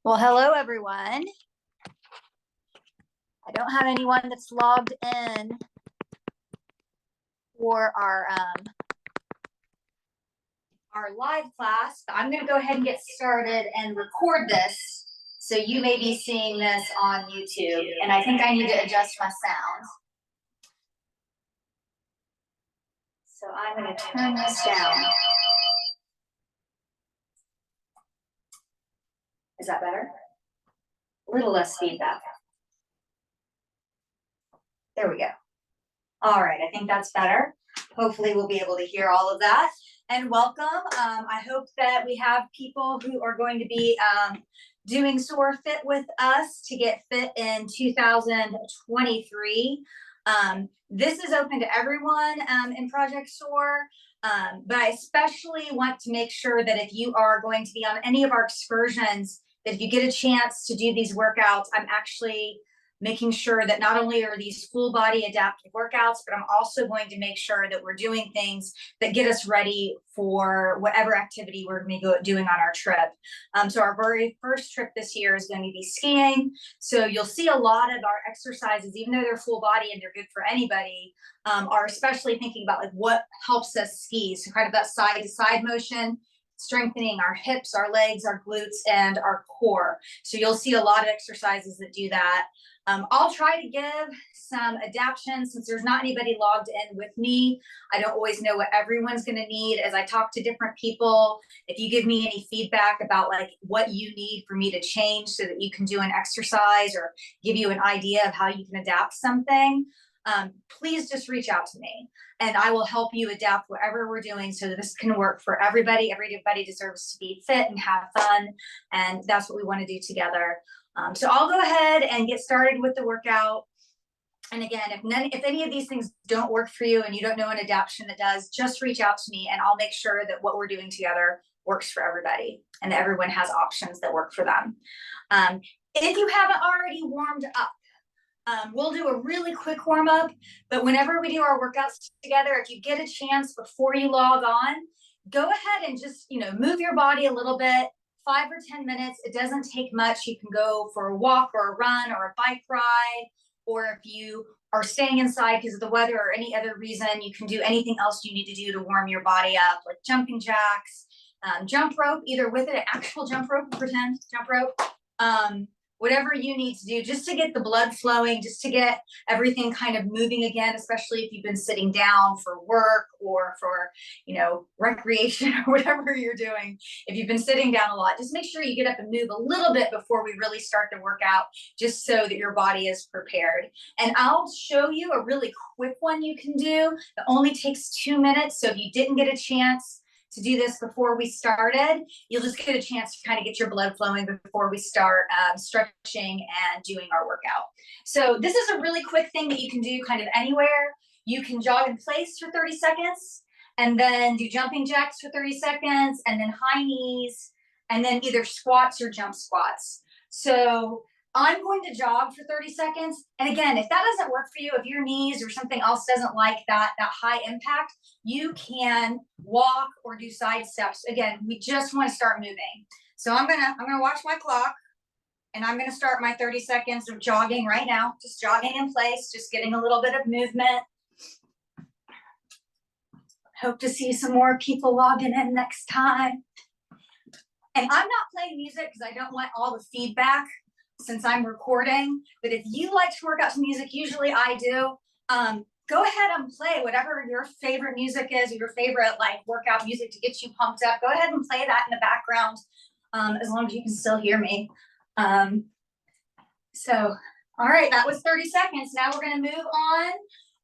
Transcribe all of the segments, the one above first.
Well, hello, everyone. I don't have anyone that's logged in for our live class. I'm going to go ahead and get started and record this, so you may be seeing this on YouTube. And I think I need to adjust my sound. So I'm going to turn this down. Is that better? A little less feedback. There we go. All right, I think that's better. Hopefully we'll be able to hear all of that. And welcome. I hope that we have people who are going to be doing SOAR Fit with us to get fit in 2023. This is open to everyone in Project SOAR, but I especially want to make sure that if you are going to be on any of our excursions, that if you get a chance to do these workouts, I'm actually making sure that not only are these full body adaptive workouts, but I'm also going to make sure that we're doing things that get us ready for whatever activity we're going to be doing on our trip. So our very first trip this year is going to be skiing. So you'll see a lot of our exercises, even though they're full body and they're good for anybody, are especially thinking about like what helps us ski. So kind of that side to side motion, strengthening our hips, our legs, our glutes, and our core. So you'll see a lot of exercises that do that. I'll try to give some adaptations since there's not anybody logged in with me. I don't always know what everyone's going to need as I talk to different people. If you give me any feedback about like what you need for me to change so that you can do an exercise or give you an idea of how you can adapt something, please just reach out to me and I will help you adapt whatever we're doing so that this can work for everybody. Everybody deserves to be fit and have fun, and that's what we want to do together. So I'll go ahead and get started with the workout. And again, if any of these things don't work for you and you don't know an adaptation that does, just reach out to me and I'll make sure that what we're doing together works for everybody and that everyone has options that work for them. If you haven't already warmed up, we'll do a really quick warm up, but whenever we do our workouts together, if you get a chance before you log on, go ahead and just, move your body a little bit. 5 or 10 minutes. It doesn't take much. You can go for a walk or a run or a bike ride, or if you are staying inside because of the weather or any other reason, you can do anything else you need to do to warm your body up, like jumping jacks, jump rope, either with an actual jump rope, pretend jump rope, whatever you need to do just to get the blood flowing, just to get everything kind of moving again, especially if you've been sitting down for work or for, recreation or whatever you're doing. If you've been sitting down a lot, just make sure you get up and move a little bit before we really start the workout, just so that your body is prepared. And I'll show you a really quick one you can do that only takes 2 minutes. So if you didn't get a chance to do this before we started, you'll just get a chance to kind of get your blood flowing before we start stretching and doing our workout. So this is a really quick thing that you can do kind of anywhere. You can jog in place for 30 seconds and then do jumping jacks for 30 seconds and then high knees and then either squats or jump squats. So I'm going to jog for 30 seconds. And again, if that doesn't work for you, if your knees or something else doesn't like that high impact, you can walk or do side steps. Again, we just want to start moving. So I'm gonna watch my clock and I'm gonna start my 30 seconds of jogging right now. Just jogging in place, just getting a little bit of movement. Hope to see some more people logging in next time. And I'm not playing music because I don't want all the feedback since I'm recording, but if you like to work out to music, usually I do, go ahead and play whatever your favorite music is, or your favorite workout music to get you pumped up. Go ahead and play that in the background, as long as you can still hear me. So, all right, that was 30 seconds. Now we're gonna move on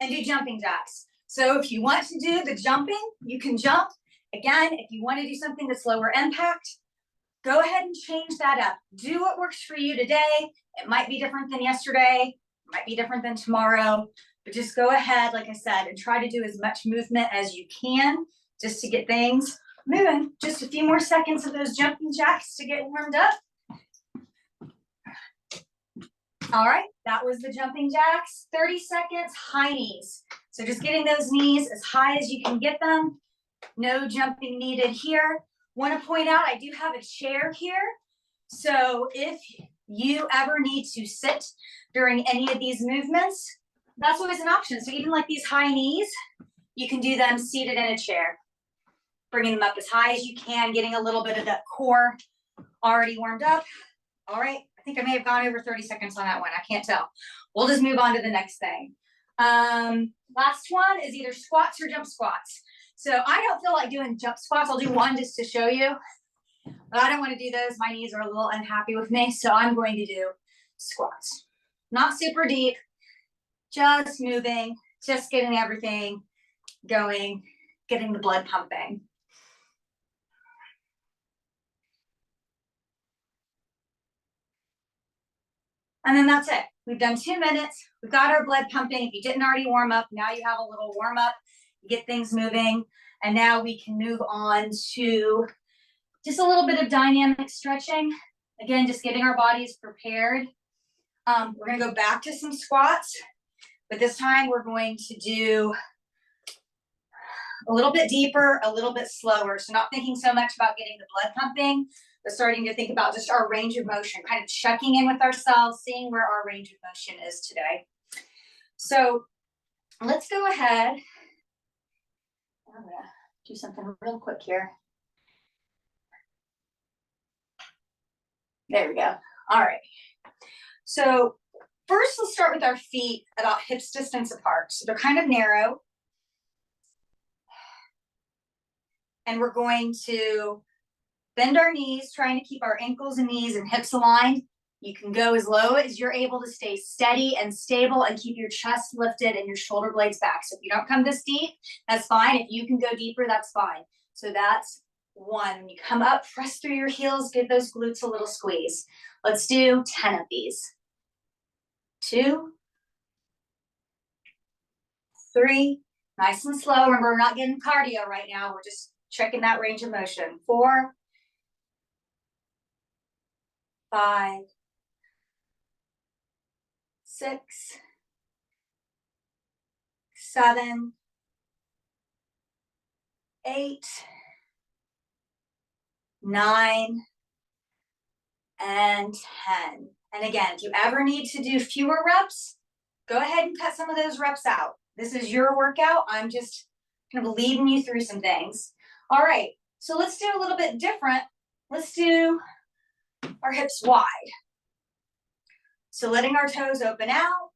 and do jumping jacks. So if you want to do the jumping, you can jump. Again, if you want to do something that's lower impact, go ahead and change that up. Do what works for you today. It might be different than yesterday. It might be different than tomorrow. But just go ahead, like I said, and try to do as much movement as you can just to get things moving. Just a few more seconds of those jumping jacks to get warmed up. All right, that was the jumping jacks. 30 seconds, high knees. So just getting those knees as high as you can get them. No jumping needed here. Want to point out, I do have a chair here. So if you ever need to sit during any of these movements, that's always an option. So even like these high knees, you can do them seated in a chair, bringing them up as high as you can, getting a little bit of that core already warmed up. All right, I think I may have gone over 30 seconds on that one. I can't tell. We'll just move on to the next thing. Last one is either squats or jump squats. So I don't feel like doing jump squats. I'll do one just to show you, but I don't want to do those. My knees are a little unhappy with me, so I'm going to do squats. Not super deep, just moving, just getting everything going, getting the blood pumping. And then that's it. We've done 2 minutes. We've got our blood pumping. If you didn't already warm up, now you have a little warm up, get things moving. And now we can move on to just a little bit of dynamic stretching. Again, just getting our bodies prepared. We're gonna go back to some squats, but this time we're going to do a little bit deeper, a little bit slower. So not thinking so much about getting the blood pumping, but starting to think about just our range of motion, kind of checking in with ourselves, seeing where our range of motion is today. So let's go ahead. I'm gonna do something real quick here. There we go. All right. So first, let's start with our feet about hips distance apart. So they're kind of narrow. And we're going to bend our knees, trying to keep our ankles and knees and hips aligned. You can go as low as you're able to stay steady and stable and keep your chest lifted and your shoulder blades back. So if you don't come this deep, that's fine. If you can go deeper, that's fine. So that's one. When you come up, press through your heels, give those glutes a little squeeze. Let's do 10 of these. 2, 3, nice and slow. Remember, we're not getting cardio right now. We're just checking that range of motion. 4, 5, 6, 7, 8, 9, and 10. And again, if you ever need to do fewer reps, go ahead and cut some of those reps out. This is your workout. I'm just kind of leading you through some things. All right, so let's do a little bit different. Let's do our hips wide. So letting our toes open out,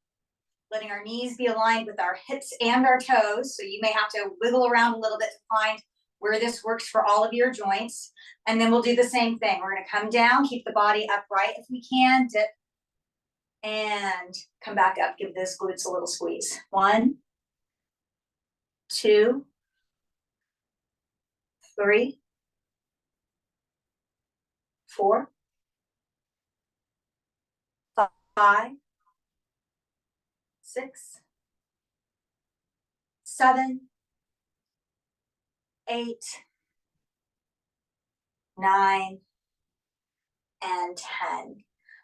letting our knees be aligned with our hips and our toes. So you may have to wiggle around a little bit to find where this works for all of your joints. And then we'll do the same thing. We're gonna come down, keep the body upright if we can, dip, and come back up. Give those glutes a little squeeze. 1, 2, 3, 4, 5, 6, 7, 8, 9, and 10.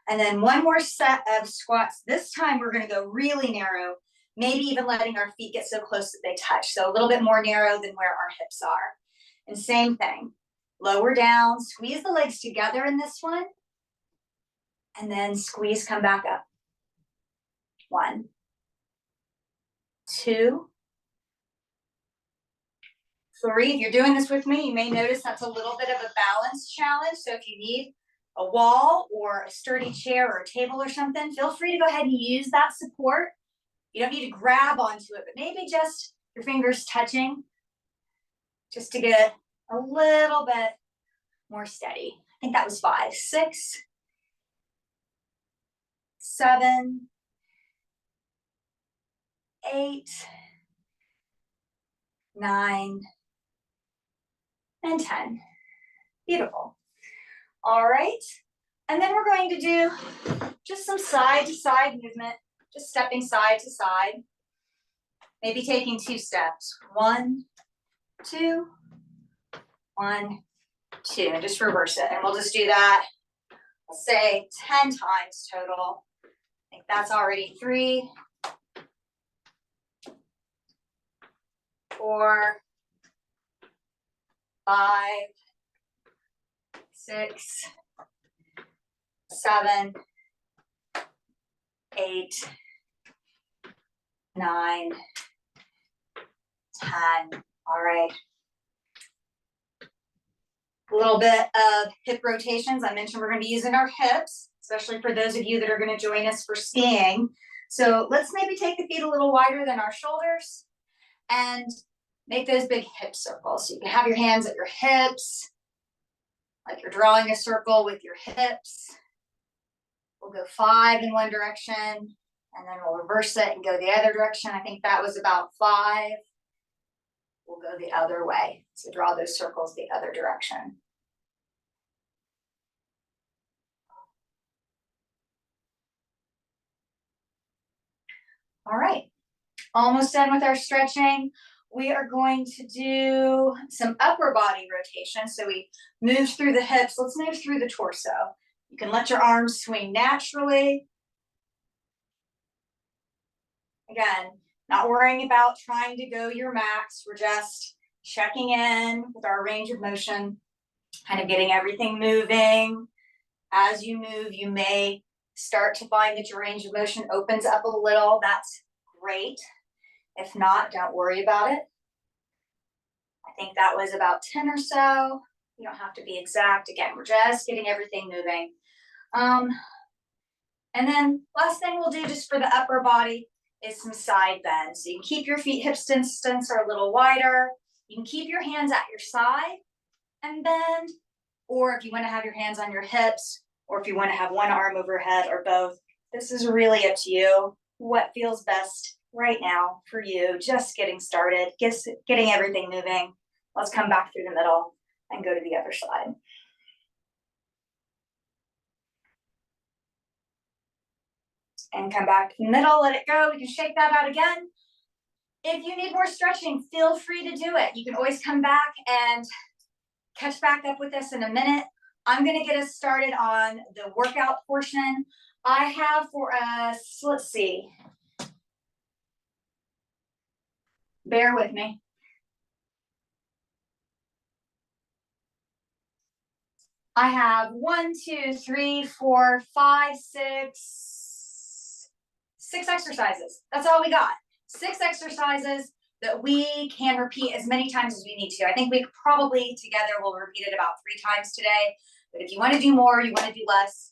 And then one more set of squats. This time we're going to go really narrow, maybe even letting our feet get so close that they touch. So a little bit more narrow than where our hips are. And same thing, lower down, squeeze the legs together in this one, and then squeeze, come back up. 1, 2, 3. If you're doing this with me, you may notice that's a little bit of a balance challenge. So if you need a wall or a sturdy chair or a table or something, feel free to go ahead and use that support. You don't need to grab onto it, but maybe just your fingers touching just to get a little bit more steady. I think that was 5, 6, 7, 8, 9, and 10. Beautiful. All right. And then we're going to do just some side to side movement, just stepping side to side. Maybe taking 2 steps. 1, 2, 1, 2. And just reverse it. And we'll just do that, let's say 10 times total. I think that's already 3, 4, 5, 6, 7, 8, 9, 10. All right. A little bit of hip rotations. I mentioned we're going to be using our hips, especially for those of you that are going to join us for skiing. So let's maybe take the feet a little wider than our shoulders and make those big hip circles. So you can have your hands at your hips, like you're drawing a circle with your hips. We'll go 5 in one direction, and then we'll reverse it and go the other direction. I think that was about 5. We'll go the other way. So draw those circles the other direction. All right, almost done with our stretching. We are going to do some upper body rotation. So we move through the hips. Let's move through the torso. You can let your arms swing naturally. Again, not worrying about trying to go your max. We're just checking in with our range of motion, kind of getting everything moving. As you move, you may start to find that your range of motion opens up a little. That's great. If not, don't worry about it. I think that was about 10 or so. You don't have to be exact. Again, we're just getting everything moving. And then last thing we'll do just for the upper body is some side bends. So you can keep your feet hip distance or a little wider. You can keep your hands at your side and bend, or if you want to have your hands on your hips, or if you want to have one arm overhead or both, this is really up to you. What feels best right now for you, just getting started, getting everything moving. Let's come back through the middle and go to the other side. And come back to the middle, let it go. We can shake that out again. If you need more stretching, feel free to do it. You can always come back and catch back up with us in a minute. I'm going to get us started on the workout portion. I have for us, let's see. Bear with me. I have 1, 2, 3, 4, 5, 6 exercises. That's all we got. 6 exercises that we can repeat as many times as we need to. I think we probably together will repeat it about 3 times today. But if you want to do more, you want to do less,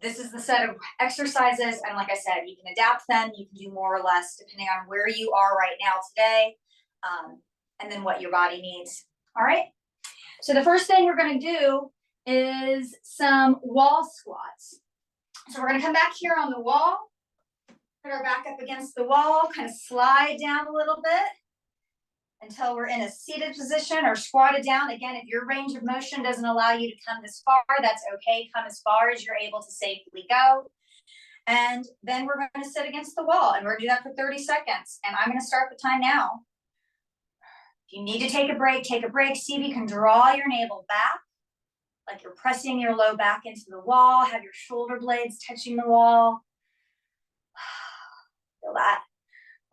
this is the set of exercises. And like I said, you can adapt them. You can do more or less depending on where you are right now today, and then what your body needs. All right. So the first thing we're going to do is some wall squats. So we're going to come back here on the wall, put our back up against the wall, kind of slide down a little bit until we're in a seated position or squatted down. Again, if your range of motion doesn't allow you to come this far, that's okay. Come as far as you're able to safely go. And then we're going to sit against the wall, and we're going to do that for 30 seconds. And I'm going to start the time now. If you need to take a break, take a break. See if you can draw your navel back, like you're pressing your low back into the wall. Have your shoulder blades touching the wall. Feel that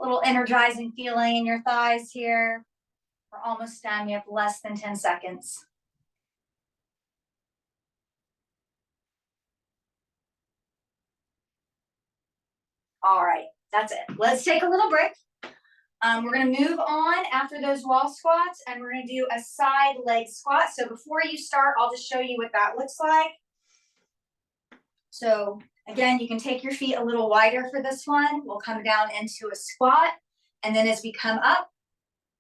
little energizing feeling in your thighs here. We're almost done. We have less than 10 seconds. All right, that's it. Let's take a little break. We're going to move on after those wall squats, and we're going to do a side leg squat. So before you start, I'll just show you what that looks like. So again, you can take your feet a little wider for this one. We'll come down into a squat, and then as we come up,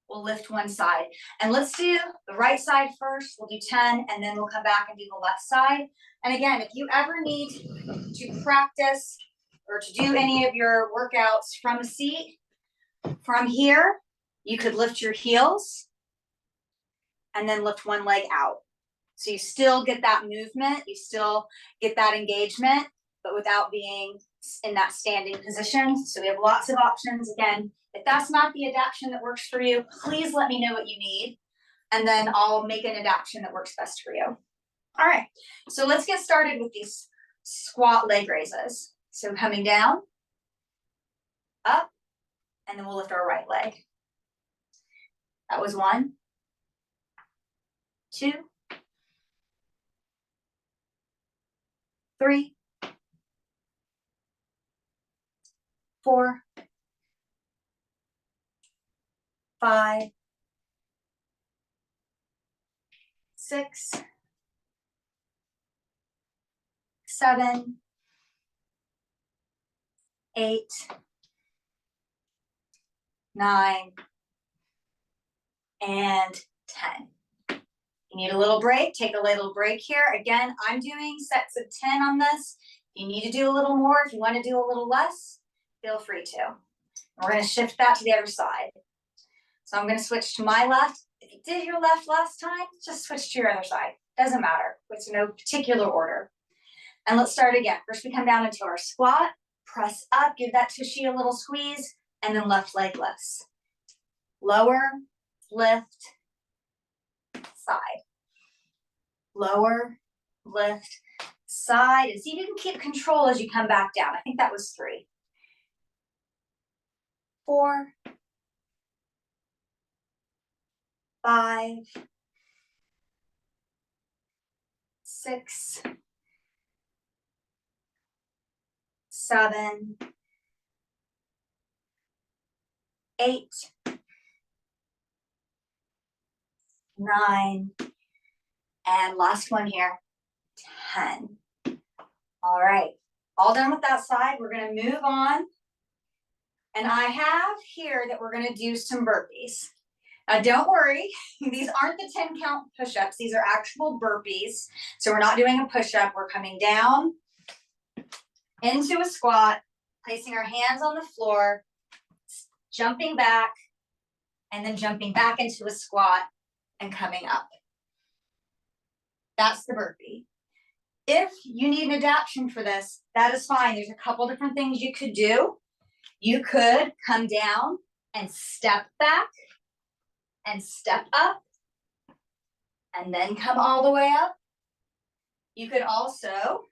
we'll lift one side. And let's do the right side first. We'll do 10, and then we'll come back and do the left side. And again, if you ever need to practice or to do any of your workouts from a seat, from here, you could lift your heels and then lift one leg out. So you still get that movement, you still get that engagement, but without being in that standing position. So we have lots of options. Again, if that's not the adaptation that works for you, please let me know what you need, and then I'll make an adaptation that works best for you. All right, so let's get started with these squat leg raises. So coming down, up, and then we'll lift our right leg. That was 1, 2, 3, 4, 5, 6, 7, 8, 9, and 10. You need a little break, take a little break here. Again, I'm doing sets of 10 on this. If you need to do a little more, if you want to do a little less, feel free to. And we're going to shift that to the other side. So I'm going to switch to my left. If you did your left last time, just switch to your other side. Doesn't matter. It's no particular order. And let's start again. First, we come down into our squat, press up, give that tushy a little squeeze, and then left leg lifts. Lower, lift, side. Lower, lift, side. And see if you can keep control as you come back down. I think that was 3. 4, 5, 6, 7, 8, 9, and last one here, 10. All right, all done with that side. We're going to move on. And I have here that we're going to do some burpees. Now, don't worry, these aren't the 10 count push-ups. These are actual burpees. So we're not doing a push-up. We're coming down into a squat, placing our hands on the floor, jumping back, and then jumping back into a squat and coming up. That's the burpee. If you need an adaptation for this, that is fine. There's a couple different things you could do. You could come down and step back and step up and then come all the way up. You could also,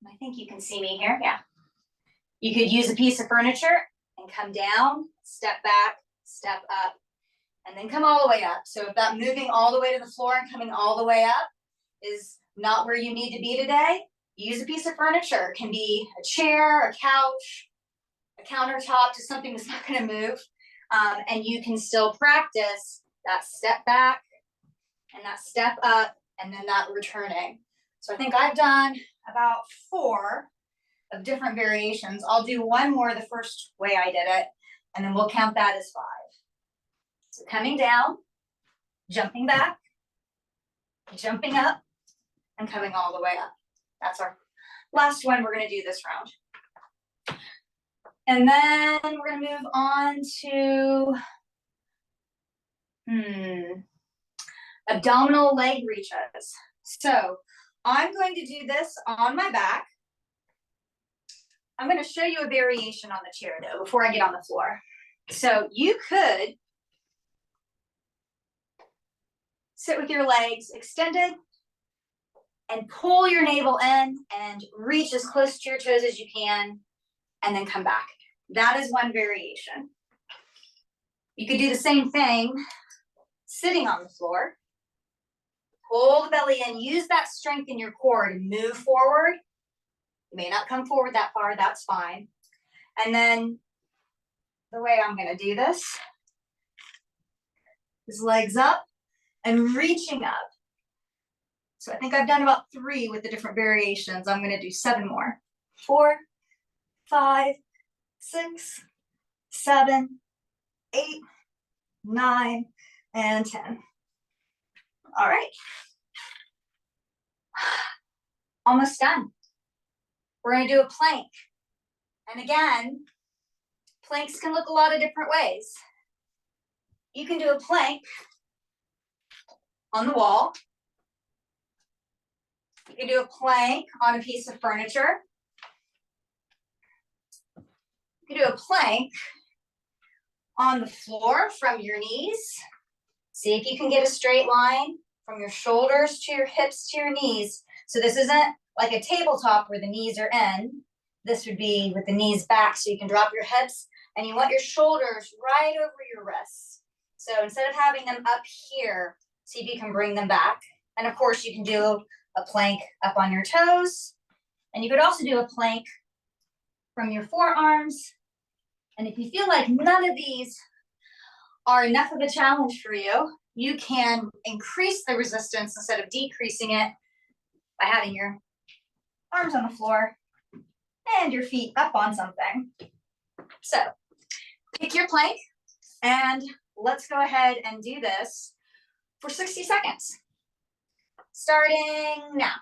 I think you can see me here, yeah. You could use a piece of furniture and come down, step back, step up, and then come all the way up. So if that moving all the way to the floor and coming all the way up is not where you need to be today, use a piece of furniture. It can be a chair, a couch, a countertop, to something that's not going to move. And you can still practice that step back and that step up and then that returning. So I think I've done about 4 of different variations. I'll do one more the first way I did it, and then we'll count that as 5. So coming down, jumping back, jumping up, and coming all the way up. That's our last one we're going to do this round. And then we're going to move on to abdominal leg reaches. So I'm going to do this on my back. I'm going to show you a variation on the chair though before I get on the floor. So you could sit with your legs extended and pull your navel in and reach as close to your toes as you can, and then come back. That is one variation. You could do the same thing sitting on the floor. Pull the belly in, use that strength in your core to move forward. You may not come forward that far, that's fine. And then the way I'm going to do this is legs up and reaching up. So I think I've done about 3 with the different variations. I'm going to do 7 more. 4, 5, 6, 7, 8, 9, and 10. All right. Almost done. We're going to do a plank. And again, planks can look a lot of different ways. You can do a plank on the wall. You can do a plank on a piece of furniture. You can do a plank on the floor from your knees. See if you can get a straight line from your shoulders to your hips to your knees. So this isn't like a tabletop where the knees are in. This would be with the knees back so you can drop your hips, and you want your shoulders right over your wrists. So instead of having them up here, see if you can bring them back. And of course you can do a plank up on your toes. And you could also do a plank from your forearms. And if you feel like none of these are enough of a challenge for you, you can increase the resistance instead of decreasing it by having your arms on the floor and your feet up on something. So pick your plank and let's go ahead and do this for 60 seconds. Starting now.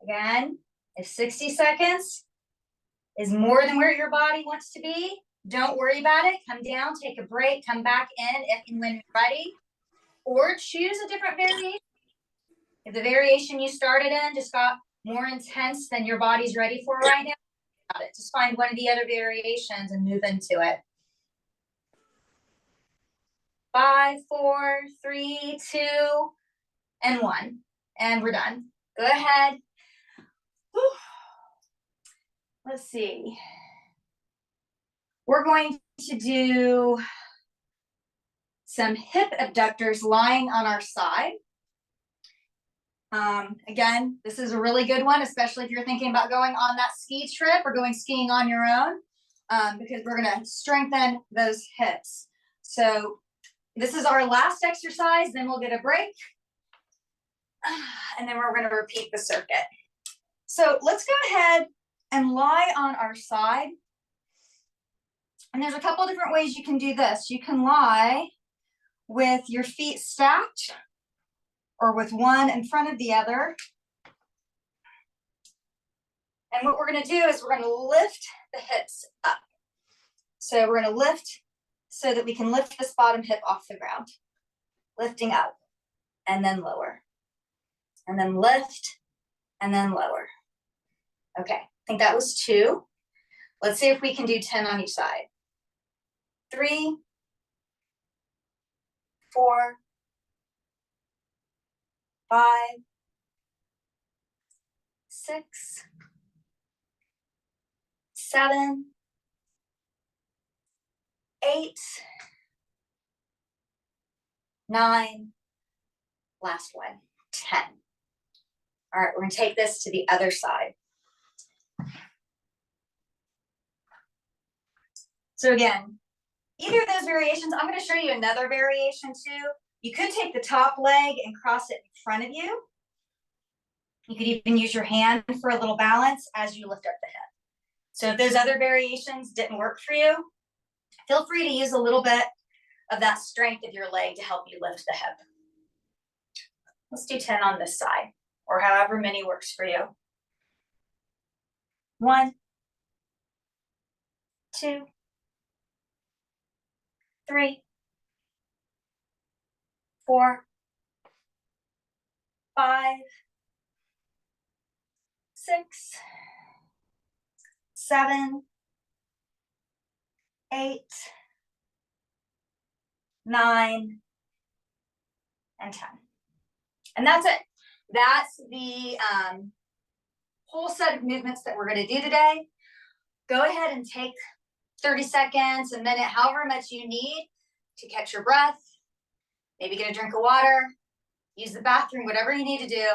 Again, if 60 seconds is more than where your body wants to be, don't worry about it. Come down, take a break, come back in if and when you're ready, or choose a different variation. If the variation you started in just got more intense than your body's ready for right now, just find one of the other variations and move into it. 5, 4, 3, 2, and 1. And we're done. Go ahead. Whew. Let's see. We're going to do some hip abductors lying on our side. Again, this is a really good one, especially if you're thinking about going on that ski trip or going skiing on your own, because we're going to strengthen those hips. So this is our last exercise, then we'll get a break. And then we're going to repeat the circuit. So let's go ahead and lie on our side. And there's a couple different ways you can do this. You can lie with your feet stacked or with one in front of the other. And what we're going to do is we're going to lift the hips up. So we're going to lift so that we can lift this bottom hip off the ground. Lifting up and then lower. And then lift and then lower. Okay, I think that was 2. Let's see if we can do 10 on each side. 3, 4, 5, 6, 7, 8, 9, last one, 10. All right, we're going to take this to the other side. So again, either of those variations, I'm going to show you another variation too. You could take the top leg and cross it in front of you. You could even use your hand for a little balance as you lift up the hip. So if those other variations didn't work for you, feel free to use a little bit of that strength of your leg to help you lift the hip. Let's do 10 on this side, or however many works for you. 1, 2, 3, 4, 5, 6, 7, 8, 9, and 10. And that's it. That's the whole set of movements that we're going to do today. Go ahead and take 30 seconds, a minute, however much you need to catch your breath. Maybe get a drink of water, use the bathroom, whatever you need to do.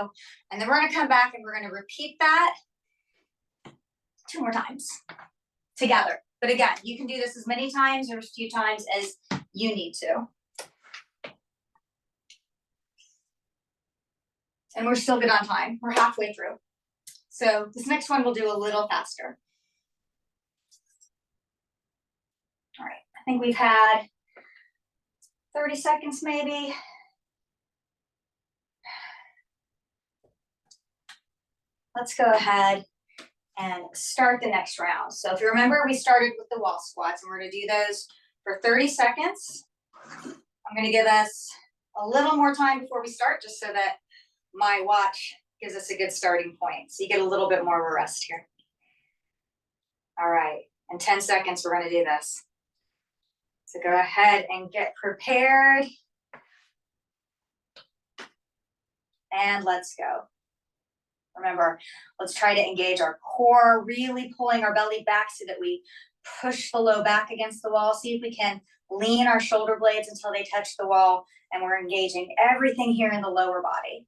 And then we're going to come back and we're going to repeat that 2 more times together. But again, you can do this as many times or as few times as you need to. And we're still good on time. We're halfway through. So this next one we'll do a little faster. All right, I think we've had 30 seconds maybe. Let's go ahead and start the next round. So if you remember, we started with the wall squats and we're going to do those for 30 seconds. I'm going to give us a little more time before we start just so that my watch gives us a good starting point. So you get a little bit more of a rest here. All right, in 10 seconds, we're gonna do this. So go ahead and get prepared. And let's go. Remember, let's try to engage our core, really pulling our belly back so that we push the low back against the wall. See if we can lean our shoulder blades until they touch the wall, and we're engaging everything here in the lower body.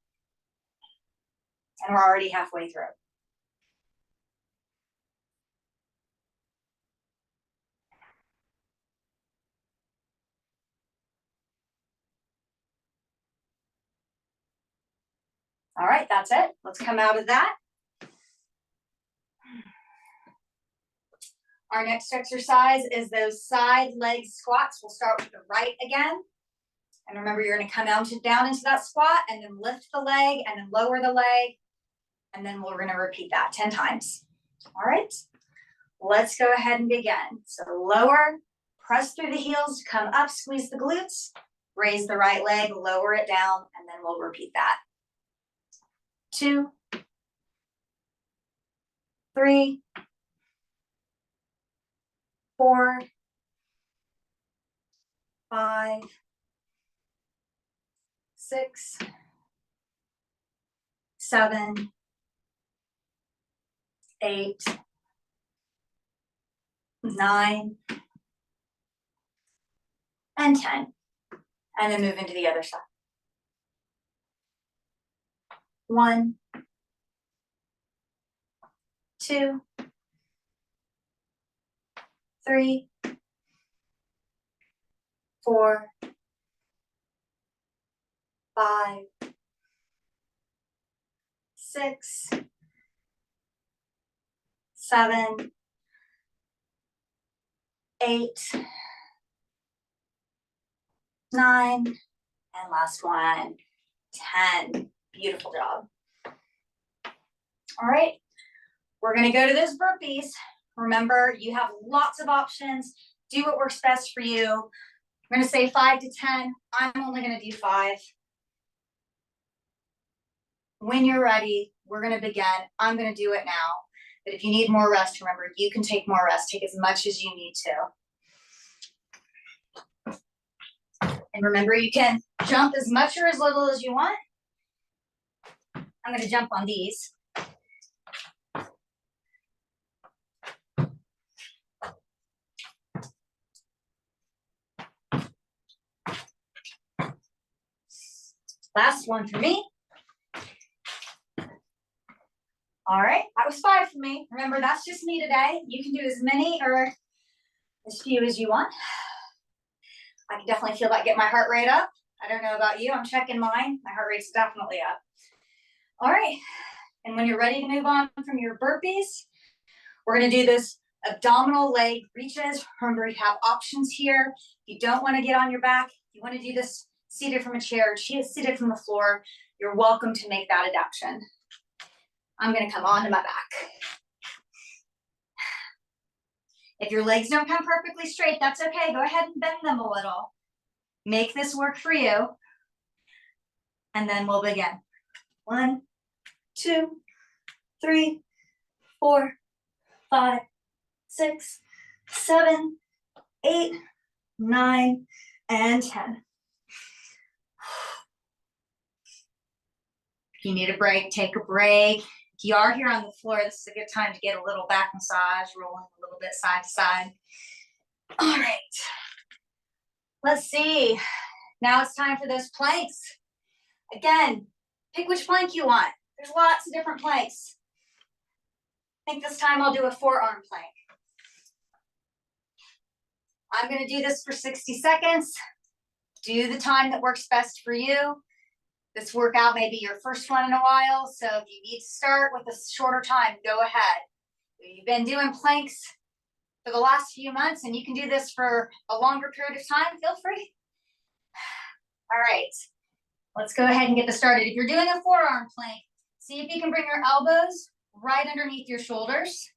And we're already halfway through. All right, that's it. Let's come out of that. Our next exercise is those side leg squats. We'll start with the right again. And remember, you're going to come down into that squat and then lift the leg and then lower the leg. And then we're going to repeat that 10 times. All right, let's go ahead and begin. So lower, press through the heels, come up, squeeze the glutes, raise the right leg, lower it down, and then we'll repeat that. 2, 3, 4, 5, 6, 7, 8, 9, and 10. And then move into the other side. 1, 2, 3, 4, 5, 6, 7, 8, 9, and last one, 10. Beautiful job. All right, we're gonna go to those burpees. Remember, you have lots of options. Do what works best for you. I'm gonna say 5 to 10. I'm only gonna do 5. When you're ready, we're gonna begin. I'm gonna do it now. But if you need more rest, remember, you can take more rest. Take as much as you need to. And remember, you can jump as much or as little as you want. I'm gonna jump on these. Last one for me. All right, that was 5 for me. Remember, that's just me today. You can do as many or as few as you want. I can definitely feel that get my heart rate up. I don't know about you, I'm checking mine. My heart rate's definitely up. All right, and when you're ready to move on from your burpees, we're gonna do this abdominal leg reaches. Remember, you have options here. If you don't wanna get on your back, if you wanna do this seated from a chair, seated from the floor, you're welcome to make that adaptation. I'm gonna come onto my back. If your legs don't come perfectly straight, that's okay. Go ahead and bend them a little. Make this work for you. And then we'll begin. 1, 2, 3, 4, 5, 6, 7, 8, 9, and 10. If you need a break, take a break. If you are here on the floor, this is a good time to get a little back massage, rolling a little bit side to side. All right. Let's see. Now it's time for those planks. Again, pick which plank you want. There's lots of different planks. I think this time I'll do a forearm plank. I'm going to do this for 60 seconds. Do the time that works best for you. This workout may be your first one in a while, so if you need to start with a shorter time, go ahead. If you've been doing planks for the last few months and you can do this for a longer period of time, feel free. All right, let's go ahead and get this started. If you're doing a forearm plank, see if you can bring your elbows right underneath your shoulders.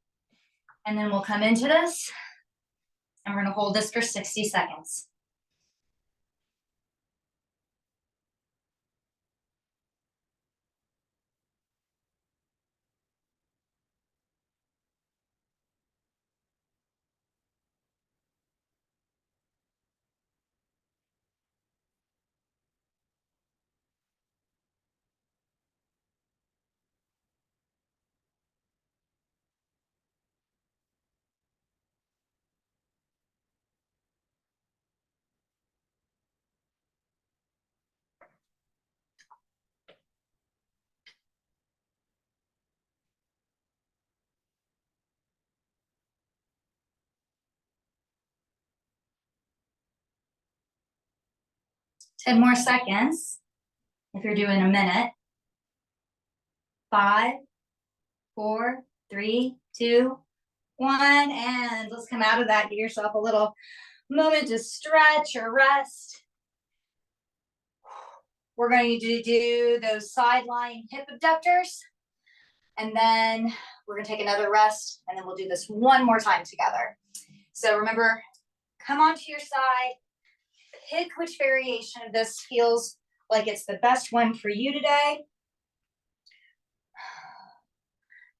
And then we'll come into this and we're gonna hold this for 60 seconds. 10 more seconds if you're doing a minute. 5, 4, 3, 2, 1, and let's come out of that. Give yourself a little moment to stretch or rest. We're going to do those side lying hip abductors, and then we're going to take another rest, and then we'll do this one more time together. So remember, come onto your side, pick which variation of this feels like it's the best one for you today.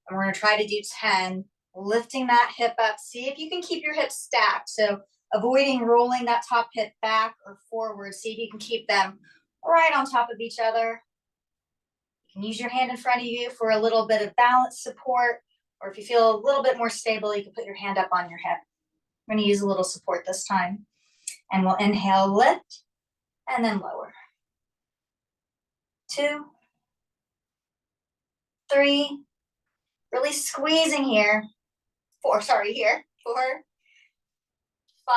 And we're going to try to do 10, lifting that hip up. See if you can keep your hips stacked. So avoiding rolling that top hip back or forward. See if you can keep them right on top of each other. You can use your hand in front of you for a little bit of balance support, or if you feel a little bit more stable, you can put your hand up on your hip. I'm going to use a little support this time. And we'll inhale, lift, and then lower. 2, 3, really squeezing here. 4, here. 4, 5,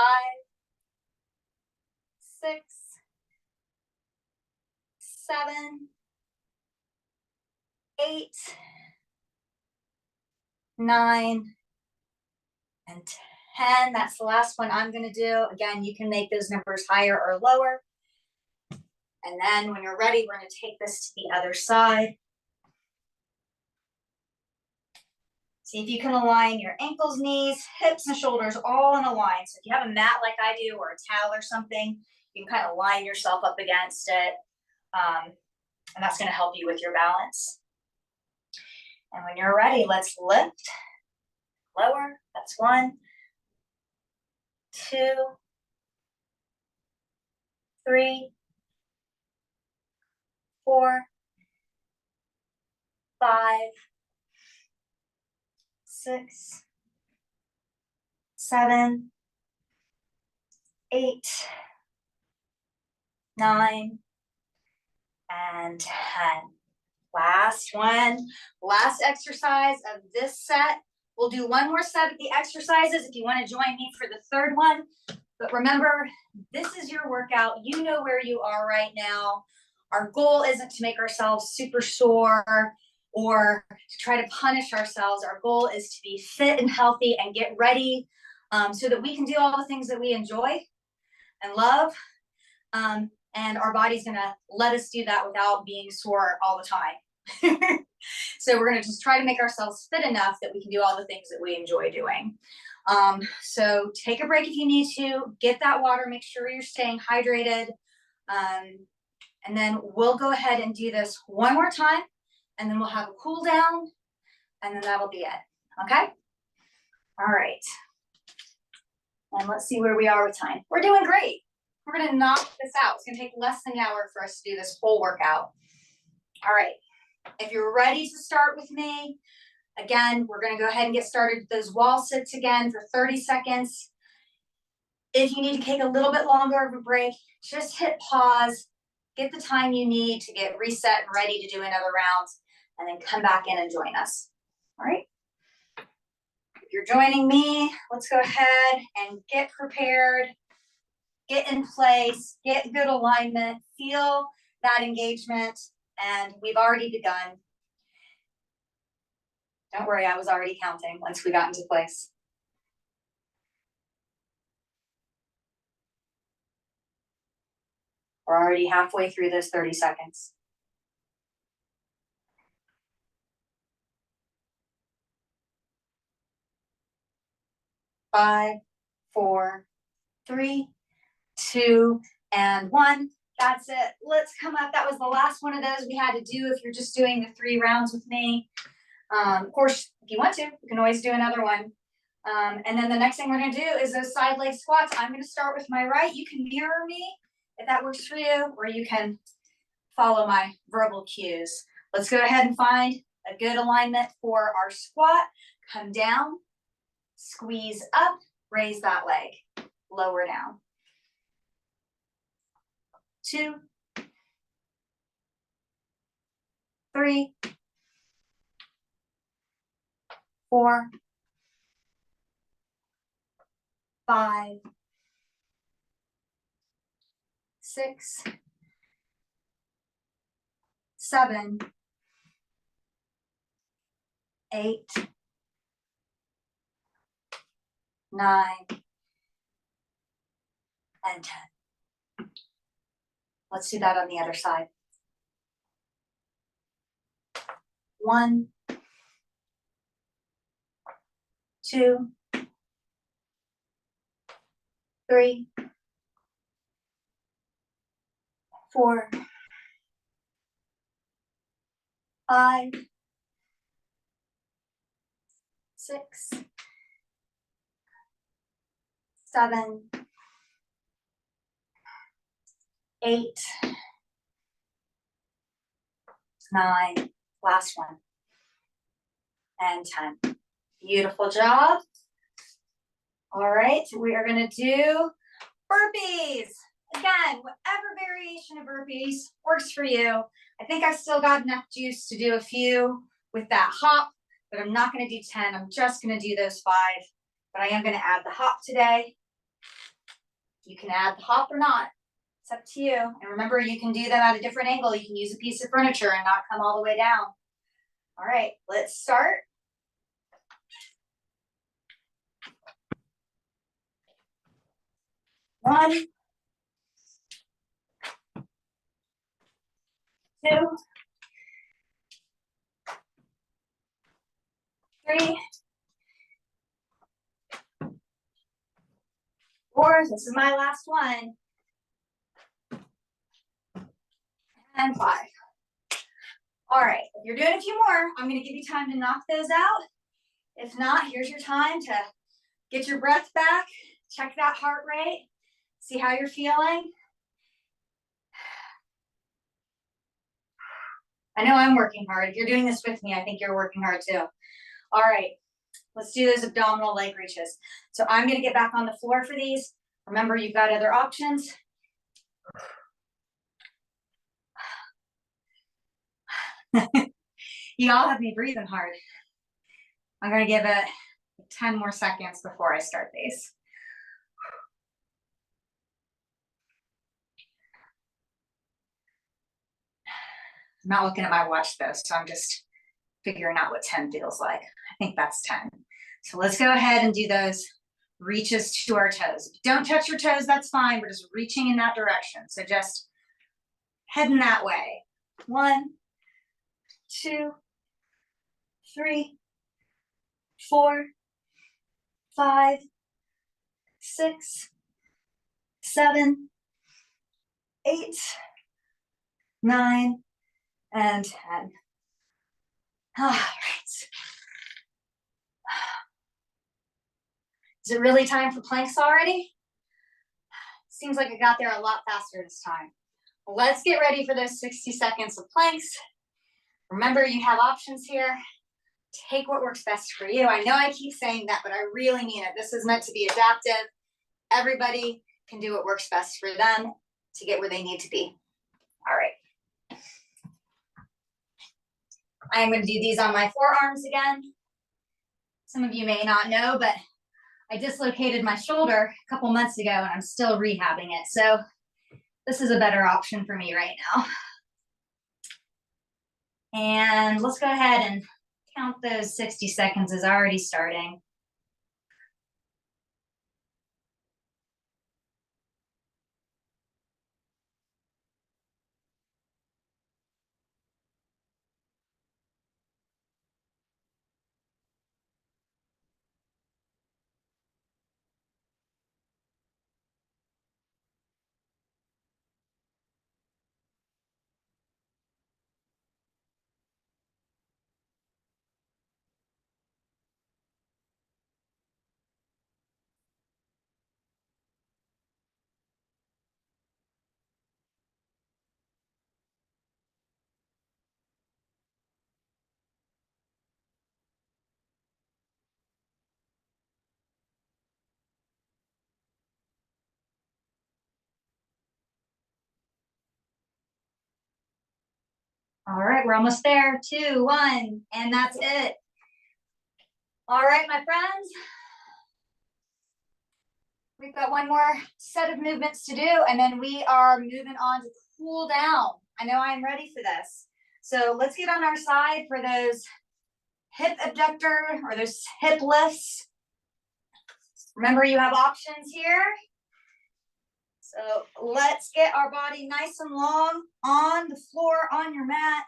6, 7, 8, 9, and 10. That's the last one I'm going to do. Again, you can make those numbers higher or lower. And then when you're ready, we're going to take this to the other side. See if you can align your ankles, knees, hips, and shoulders all in a line. So if you have a mat like I do or a towel or something, you can kind of line yourself up against it. And that's going to help you with your balance. And when you're ready, let's lift, lower. That's 1, 2, 3, 4, 5, 6, 7, 8, 9, and 10. Last one, last exercise of this set. We'll do one more set of the exercises if you want to join me for the third one. But remember, this is your workout. You know where you are right now. Our goal isn't to make ourselves super sore or to try to punish ourselves. Our goal is to be fit and healthy and get ready so that we can do all the things that we enjoy and love. And our body's going to let us do that without being sore all the time. So we're going to just try to make ourselves fit enough that we can do all the things that we enjoy doing. So take a break if you need to, get that water, make sure you're staying hydrated. And then we'll go ahead and do this one more time, and then we'll have a cool down, and then that'll be it. Okay? All right. And let's see where we are with time. We're doing great. We're going to knock this out. It's going to take less than an hour for us to do this whole workout. All right. If you're ready to start with me, again, we're going to go ahead and get started with those wall sits again for 30 seconds. If you need to take a little bit longer of a break, just hit pause, get the time you need to get reset and ready to do another round, and then come back in and join us. All right. If you're joining me, let's go ahead and get prepared, get in place, get good alignment, feel that engagement, and we've already begun. Don't worry, I was already counting once we got into place. We're already halfway through those 30 seconds. Five, 4, 3, 2, and 1. That's it. Let's come up. That was the last one of those we had to do if you're just doing the 3 rounds with me. Of course, if you want to, you can always do another one. And then the next thing we're going to do is those side leg squats. I'm going to start with my right. You can mirror me if that works for you, or you can follow my verbal cues. Let's go ahead and find a good alignment for our squat. Come down, squeeze up, raise that leg, lower down. 2, 3, 4, 5, 6, 7, 8, 9, and 10. Let's do that on the other side. 1, 2, 3, 4, 5, 6, 7, 8, 9, last one, and 10. Beautiful job. All right, we are gonna do burpees. Again, whatever variation of burpees works for you. I think I've still got enough juice to do a few with that hop, but I'm not gonna do 10. I'm just gonna do those 5, but I am gonna add the hop today. You can add the hop or not. It's up to you. And remember, you can do them at a different angle. You can use a piece of furniture and not come all the way down. All right, let's start. One, 2, 3, 4. This is my last one. And 5. All right, if you're doing a few more, I'm gonna give you time to knock those out. If not, here's your time to get your breath back, check that heart rate, see how you're feeling. I know I'm working hard. If you're doing this with me, I think you're working hard too. All right, let's do those abdominal leg reaches. So I'm gonna get back on the floor for these. Remember, you've got other options. You all have me breathing hard. I'm gonna give it 10 more seconds before I start these. I'm not looking at my watch though, so I'm just figuring out what 10 feels like. I think that's 10. So let's go ahead and do those reaches to our toes. If you don't touch your toes, that's fine. We're just reaching in that direction. So just heading that way. 1, 2, 3, 4, 5, 6, 7, 8, 9, and 10. All right. Is it really time for planks already? Seems like I got there a lot faster this time. Let's get ready for those 60 seconds of planks. Remember, you have options here. Take what works best for you. I know I keep saying that, but I really mean it. This is meant to be adaptive. Everybody can do what works best for them to get where they need to be. All right. I'm going to do these on my forearms again. Some of you may not know, but I dislocated my shoulder a couple months ago and I'm still rehabbing it. So this is a better option for me right now. And let's go ahead and count those 60 seconds as already starting. All right, we're almost there. 2, 1, and that's it. All right, my friends. We've got one more set of movements to do, and then we are moving on to cool down. I know I'm ready for this. So let's get on our side for those hip abductor or those hip lifts. Remember, you have options here. So let's get our body nice and long on the floor, on your mat.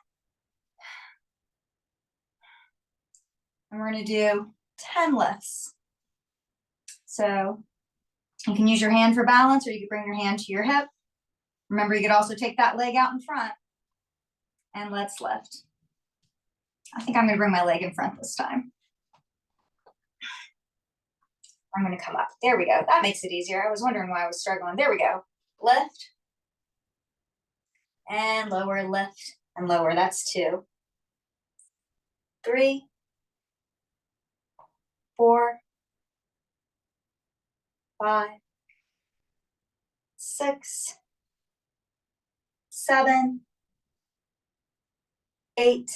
And we're going to do 10 lifts. So you can use your hand for balance, or you can bring your hand to your hip. Remember, you could also take that leg out in front. And let's lift. I think I'm going to bring my leg in front this time. I'm going to come up. There we go. That makes it easier. I was wondering why I was struggling. There we go. Lift. And lower, lift, and lower. That's 2. 3. 4. 5. 6. 7. 8.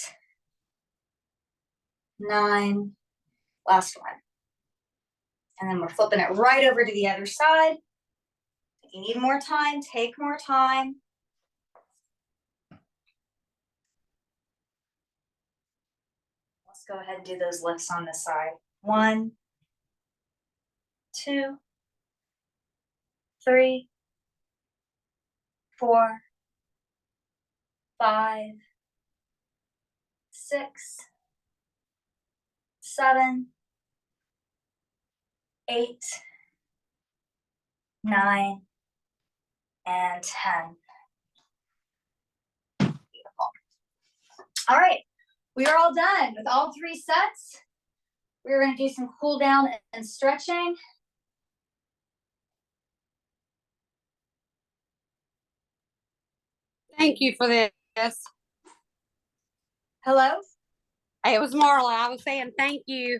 9. Last one. And then we're flipping it right over to the other side. If you need more time, take more time. Let's go ahead and do those lifts on this side. 1, 2, 3, 4, 5, 6, 7, 8, 9, and 10. Beautiful. All right, we are all done with all 3 sets. We're going to do some cool down and stretching. Thank you for this. Hello? It was Marla. I was saying thank you.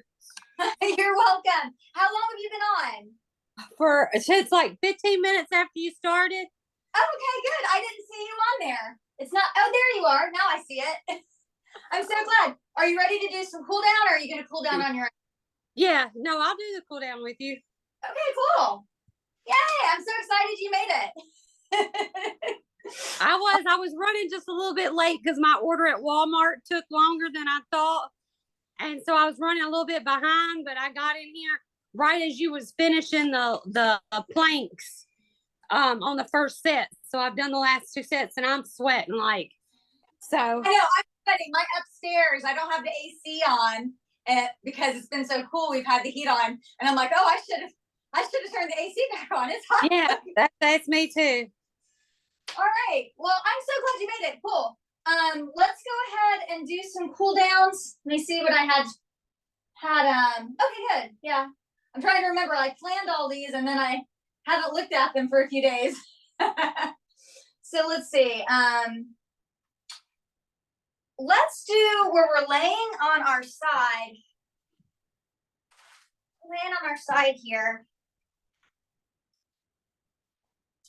You're welcome. How long have you been on? It's like 15 minutes after you started. Oh, okay, good. I didn't see you on there. It's not, oh, there you are. Now I see it. I'm so glad. Are you ready to do some cool down, or are you going to cool down on your own? Yeah, no, I'll do the cool down with you. Okay, cool. Yay, I'm so excited you made it. I was running just a little bit late because my order at Walmart took longer than I thought. And so I was running a little bit behind, but I got in here right as you was finishing the planks on the first set. So I've done the last 2 sets and I'm sweating like, so. I know, I'm sweating. My upstairs, I don't have the AC on because it's been so cool. We've had the heat on and I'm like, oh, I should have turned the AC back on. It's hot. Yeah, that's me too. All right. Well, I'm so glad you made it. Cool. Let's go ahead and do some cool downs. Let me see what I had. Okay, good. Yeah. I'm trying to remember. I planned all these and then I haven't looked at them for a few days. So let's see. Let's do where we're laying on our side. Laying on our side here.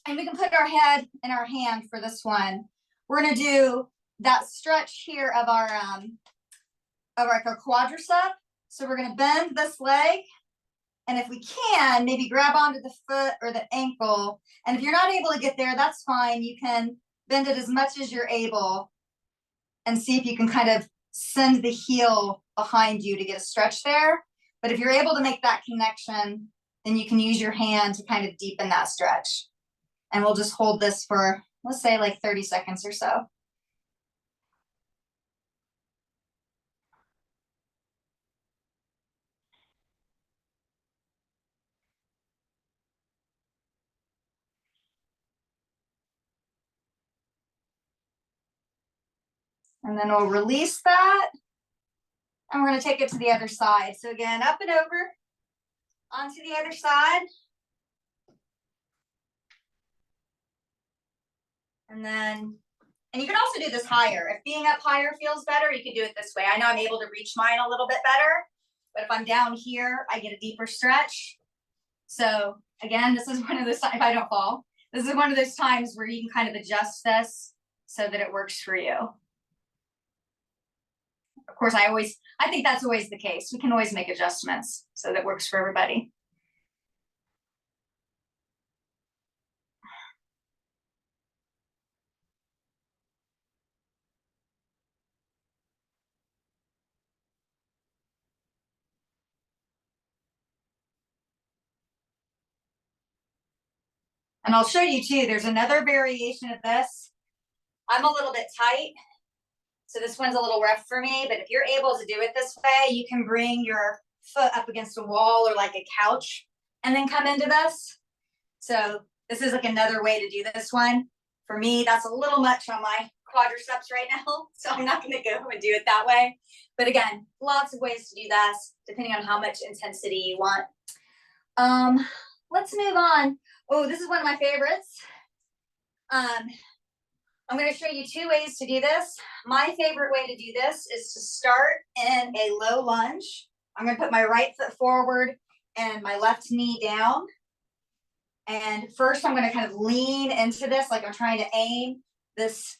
And we can put our head in our hand for this one. We're going to do that stretch here of our quadricep. So we're going to bend this leg. And if we can, maybe grab onto the foot or the ankle. And if you're not able to get there, that's fine. You can bend it as much as you're able and see if you can kind of send the heel behind you to get a stretch there. But if you're able to make that connection, then you can use your hand to kind of deepen that stretch. And we'll just hold this for, let's say, like 30 seconds or so. And then we'll release that. And we're going to take it to the other side. So again, up and over, onto the other side. And then, and you can also do this higher. If being up higher feels better, you can do it this way. I know I'm able to reach mine a little bit better, but if I'm down here, I get a deeper stretch. So again, this is one of those times, if I don't fall, this is one of those times where you can kind of adjust this so that it works for you. Of course, I think that's always the case. We can always make adjustments so that it works for everybody. And I'll show you too, there's another variation of this. I'm a little bit tight, so this one's a little rough for me, but if you're able to do it this way, you can bring your foot up against a wall or like a couch and then come into this. So this is like another way to do this one. For me, that's a little much on my quadriceps right now, so I'm not gonna go and do it that way. But again, lots of ways to do this, depending on how much intensity you want. Let's move on. Oh, this is one of my favorites. I'm going to show you two ways to do this. My favorite way to do this is to start in a low lunge. I'm going to put my right foot forward and my left knee down. And first I'm going to kind of lean into this, like I'm trying to aim this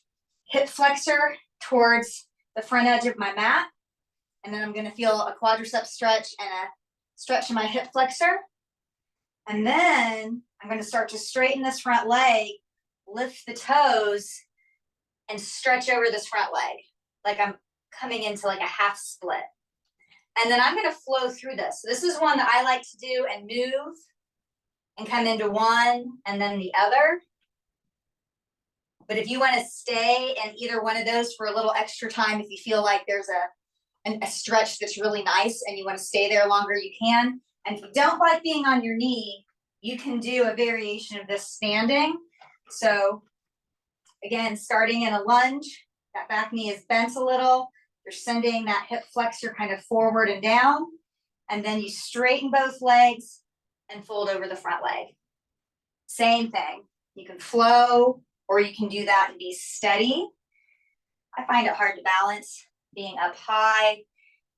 hip flexor towards the front edge of my mat. And then I'm going to feel a quadricep stretch and a stretch in my hip flexor. And then I'm going to start to straighten this front leg, lift the toes, and stretch over this front leg, like I'm coming into like a half split. And then I'm going to flow through this. So this is one that I like to do and move and come into one and then the other. But if you want to stay in either one of those for a little extra time, if you feel like there's a stretch that's really nice and you want to stay there longer, you can. And if you don't like being on your knee, you can do a variation of this standing. So again, starting in a lunge, that back knee is bent a little. You're sending that hip flexor kind of forward and down. And then you straighten both legs and fold over the front leg. Same thing. You can flow or you can do that and be steady. I find it hard to balance being up high.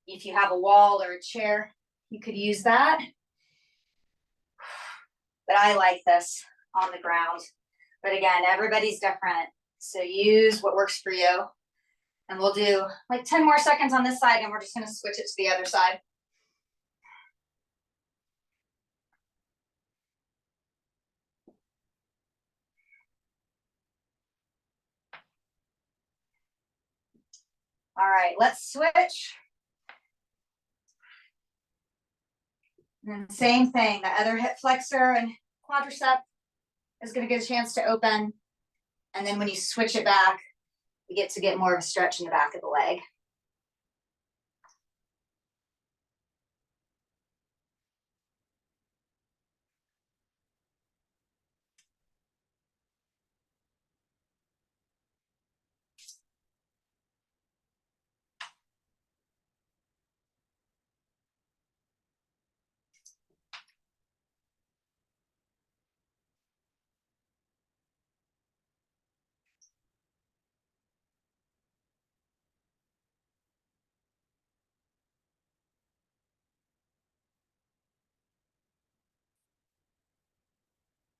If you have a wall or a chair, you could use that. But I like this on the ground. But again, everybody's different. So use what works for you. And we'll do like 10 more seconds on this side and we're just going to switch it to the other side. All right, let's switch. And same thing, the other hip flexor and quadricep is going to get a chance to open. And then when you switch it back, you get to get more of a stretch in the back of the leg.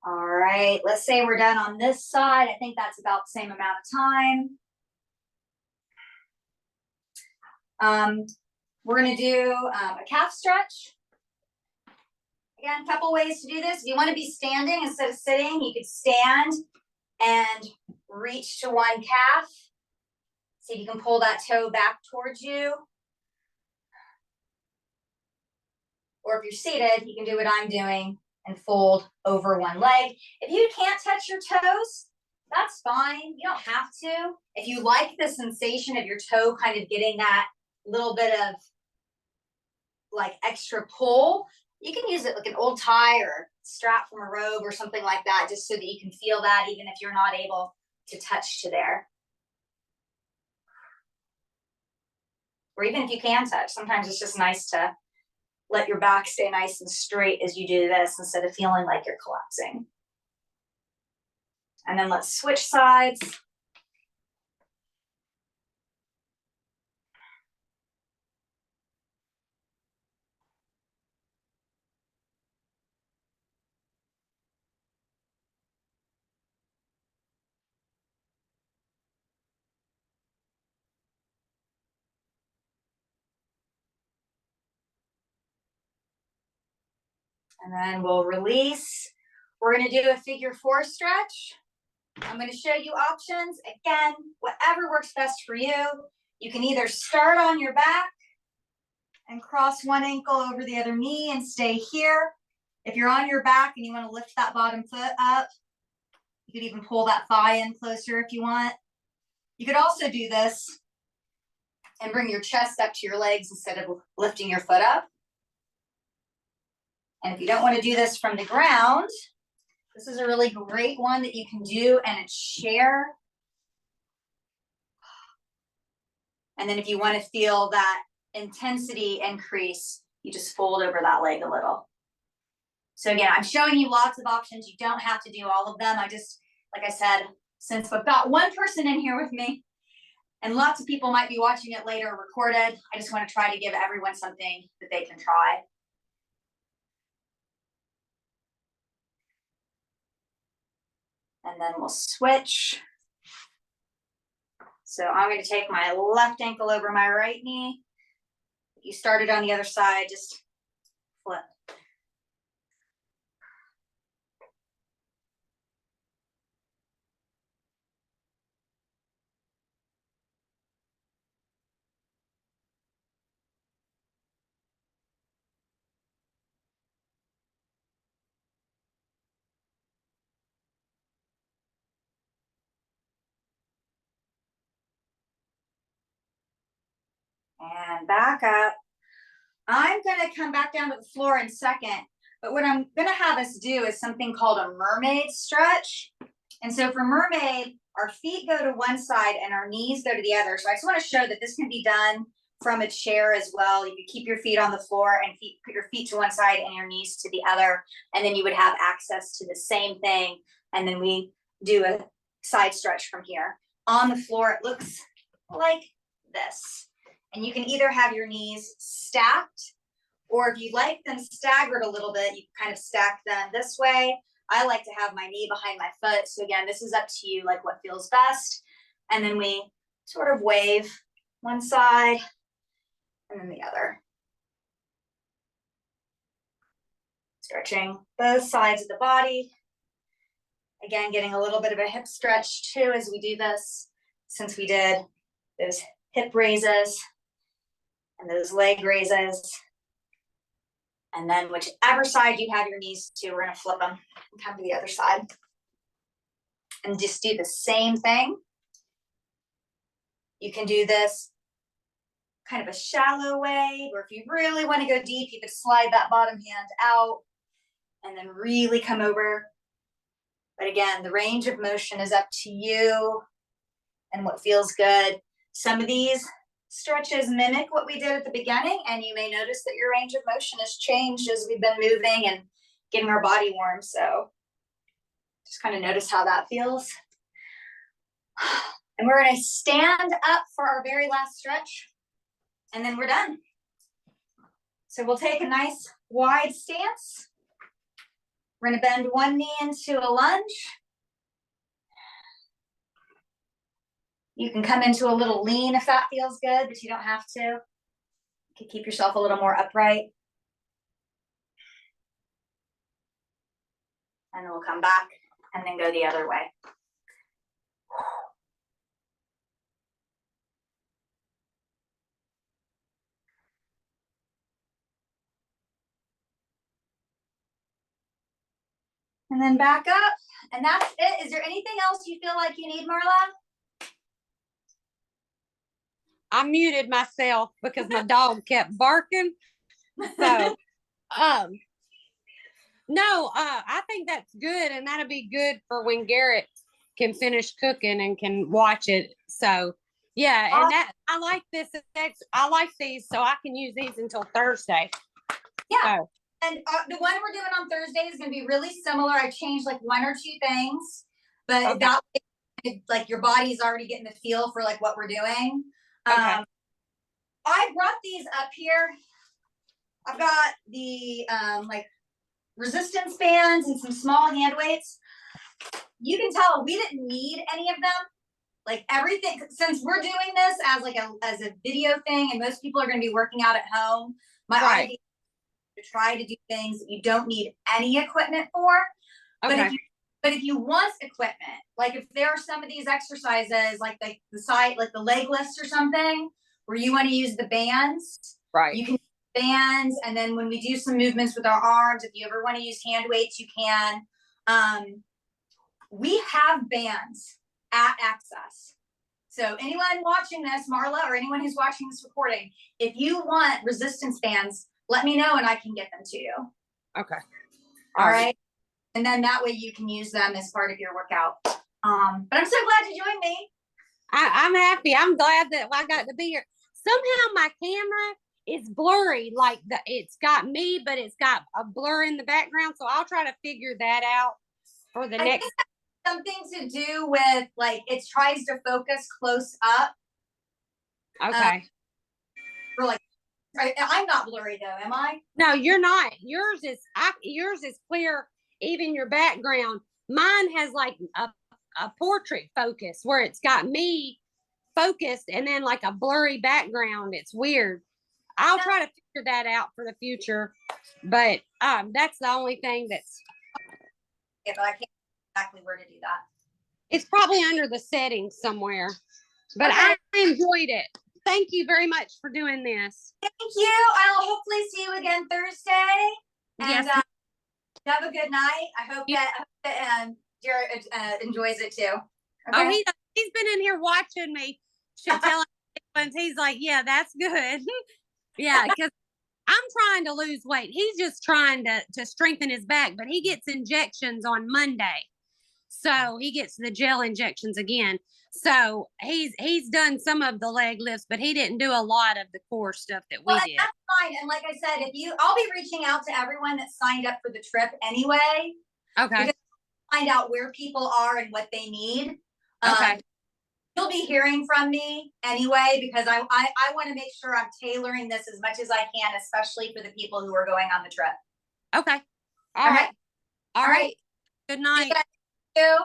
All right, let's say we're done on this side. I think that's about the same amount of time. We're going to do a calf stretch. Again, a couple ways to do this. If you want to be standing instead of sitting, you could stand and reach to one calf. See if you can pull that toe back towards you. Or if you're seated, you can do what I'm doing and fold over one leg. If you can't touch your toes, that's fine. You don't have to. If you like the sensation of your toe kind of getting that little bit of like extra pull, you can use it like an old tie or strap from a robe or something like that, just so that you can feel that even if you're not able to touch to there. Or even if you can touch, sometimes it's just nice to let your back stay nice and straight as you do this instead of feeling like you're collapsing. And then let's switch sides. And then we'll release. We're going to do a figure 4 stretch. I'm going to show you options. Again, whatever works best for you. You can either start on your back and cross one ankle over the other knee and stay here. If you're on your back and you want to lift that bottom foot up, You could even pull that thigh in closer if you want. You could also do this and bring your chest up to your legs instead of lifting your foot up. And if you don't want to do this from the ground, this is a really great one that you can do, and it's chair. And then if you want to feel that intensity increase, you just fold over that leg a little. So again, I'm showing you lots of options. You don't have to do all of them. I just, like I said, since we've got one person in here with me and lots of people might be watching it later recorded, I just want to try to give everyone something that they can try. And then we'll switch. So I'm going to take my left ankle over my right knee. You started on the other side, just flip. And back up. I'm going to come back down to the floor in a second, but what I'm going to have us do is something called a mermaid stretch. And so for mermaid, our feet go to one side and our knees go to the other. So I just want to show that this can be done from a chair as well. You could keep your feet on the floor and put your feet to one side and your knees to the other, and then you would have access to the same thing. And then we do a side stretch from here. On the floor, it looks like this. And you can either have your knees stacked, or if you like them staggered a little bit, you can kind of stack them this way. I like to have my knee behind my foot. So again, this is up to you, like what feels best. And then we sort of wave one side and then the other. Stretching both sides of the body. Again, getting a little bit of a hip stretch too as we do this, since we did those hip raises and those leg raises. And then whichever side you have your knees to, we're going to flip them and come to the other side. And just do the same thing. You can do this kind of a shallow way, or if you really want to go deep, you could slide that bottom hand out and then really come over. But again, the range of motion is up to you and what feels good. Some of these stretches mimic what we did at the beginning, and you may notice that your range of motion has changed as we've been moving and getting our body warm. So just kind of notice how that feels. And we're going to stand up for our very last stretch, and then we're done. So we'll take a nice wide stance. We're going to bend one knee into a lunge. You can come into a little lean if that feels good, but you don't have to. You can keep yourself a little more upright. And then we'll come back and then go the other way. And then back up. And that's it. Is there anything else you feel like you need, Marla? I muted myself because my dog kept barking. So, no, I think that's good, and that'll be good for when Garrett can finish cooking and can watch it. So, yeah, and that I like this. I like these, so I can use these until Thursday. Yeah. So. And the one we're doing on Thursday is going to be really similar. I changed like one or two things, but Okay. that way, like your body's already getting the feel for like what we're doing. Okay. I brought these up here. I've got the like resistance bands and some small hand weights. You can tell we didn't need any of them. Like everything, since we're doing this as like as a video thing, and most people are going to be working out at home. My idea is to try to do things that you don't need any equipment for. Okay. But if you want equipment, like if there are some of these exercises, like the side, like the leg lifts or something, where you want to use the bands, right? You can use bands, and then when we do some movements with our arms, if you ever want to use hand weights, you can. we have bands at Access. So anyone watching this, Marla, or anyone who's watching this recording, if you want resistance bands, let me know and I can get them to you. Okay. All right. And then that way you can use them as part of your workout. But I'm so glad you joined me. I'm happy. I'm glad that I got to be here. Somehow my camera is blurry. Like it's got me, but it's got a blur in the background. So I'll try to figure that out for the next. Think that's something to do with like it tries to focus close up. Okay. For like, I'm not blurry though, am I? No, you're not. Yours is clear. Even your background. Mine has like a portrait focus where it's got me focused and then like a blurry background. It's weird. I'll try to figure that out for the future, but that's the only thing that's. Yeah, but I can't exactly where to do that. It's probably under the settings somewhere, but okay. I enjoyed it. Thank you very much for doing this. Thank you. I'll hopefully see you again Thursday. And Yes. have a good night. I hope that Jared enjoys it too. Okay? Oh, he's been in here watching me. Should tell him. He's like, yeah, that's good. Yeah, because I'm trying to lose weight. He's just trying to strengthen his back, but he gets injections on Monday. So he gets the gel injections again. So he's done some of the leg lifts, but he didn't do a lot of the core stuff that we did. That's fine. And like I said, I'll be reaching out to everyone that signed up for the trip anyway. Okay. To find out where people are and what they need. Okay. You'll be hearing from me anyway, because I want to make sure I'm tailoring this as much as I can, especially for the people who are going on the trip. Okay. All right. All right. Good night. See you.